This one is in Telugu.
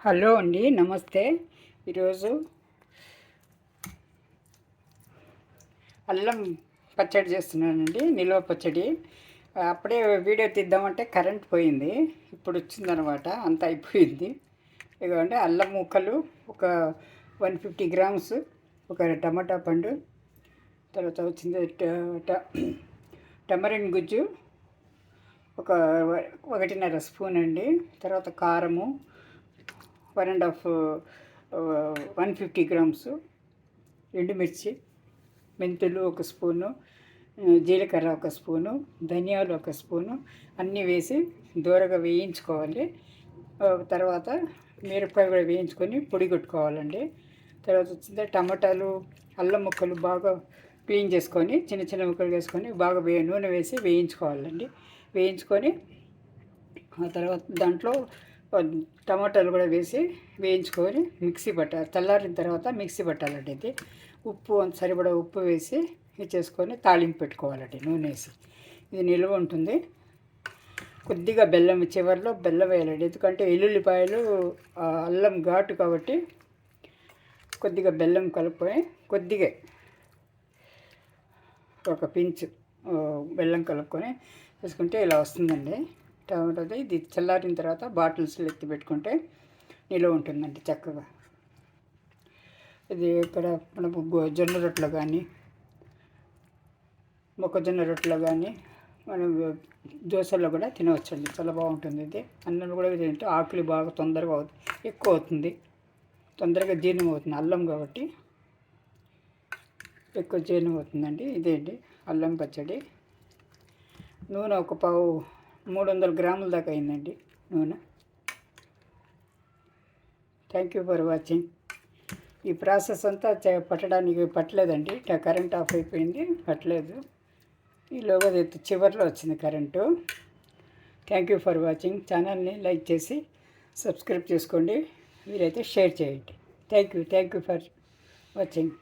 హలో అండి, నమస్తే. ఈరోజు అల్లం పచ్చడి చేస్తున్నానండి, నిల్వ పచ్చడి. అప్పుడే వీడియో తీద్దామంటే కరెంట్ పోయింది. ఇప్పుడు వచ్చిందనమాట, అంత అయిపోయింది. ఇదిగోండి అల్లం ముక్కలు ఒక 150 గ్రామ్స్, ఒక టమాటా పండు, తర్వాత వచ్చింది టమరిన్ గుజ్జు ఒక 1.5 స్పూన్ అండి. తర్వాత కారము 150 గ్రామ్స్, ఎండుమిర్చి, మెంతులు ఒక స్పూను, జీలకర్ర ఒక స్పూను, ధనియాలు ఒక స్పూను, అన్నీ వేసి దూరగా వేయించుకోవాలి. తర్వాత మిరపకాయ కూడా వేయించుకొని పొడి కొట్టుకోవాలండి. తర్వాత వచ్చింది టమాటాలు, అల్లం ముక్కలు బాగా క్లీన్ చేసుకొని చిన్న చిన్న ముక్కలు వేసుకొని బాగా నూనె వేసి వేయించుకోవాలండి. వేయించుకొని ఆ తర్వాత దాంట్లో టమాటాలు కూడా వేసి వేయించుకొని మిక్సీ పట్టాలి. చల్లారిన తర్వాత మిక్సీ పట్టాలండి. ఇది ఉప్పు సరిపడా ఉప్పు వేసి చేసుకొని తాలింపు పెట్టుకోవాలండి నూనె వేసి. ఇది నిల్వ ఉంటుంది. కొద్దిగా బెల్లం చివరిలో బెల్లం వేయాలండి, ఎందుకంటే ఎల్లుల్లిపాయలు అల్లం ఘాటు కాబట్టి కొద్దిగా బెల్లం కలుపుకొని కొద్దిగా ఒక పించు బెల్లం కలుపుకొని వేసుకుంటే ఇలా వస్తుందండి టమాటోది. ఇది చల్లారిన తర్వాత బాటిల్స్లో ఎత్తి పెట్టుకుంటే నిల్వ ఉంటుందండి చక్కగా. ఇది ఇక్కడ మనకు జొన్న రొట్టెలు కానీ, మొక్కజొన్న రొట్టెలు కానీ, మనం దోశల్లో కూడా తినవచ్చండి. చాలా బాగుంటుంది ఇది. అన్నం కూడా తింటే ఆకలి బాగా తొందరగా ఎక్కువ అవుతుంది, తొందరగా జీర్ణం అవుతుంది. అల్లం కాబట్టి ఎక్కువ జీర్ణం అవుతుందండి. ఇదేంటి అల్లం పచ్చడి. నూనె ఒక 300 గ్రాముల దాకా అయిందండి నూనె. Thank you for watching. ఈ ప్రాసెస్ అంతా పట్టలేదండి, కరెంట్ ఆఫ్ అయిపోయింది, పట్టలేదు. ఈలోగా చివరిలో వచ్చింది current. Thank you for watching. ఛానల్ని లైక్ చేసి సబ్స్క్రైబ్ చేసుకోండి, మీరైతే షేర్ చేయండి. Thank you for watching.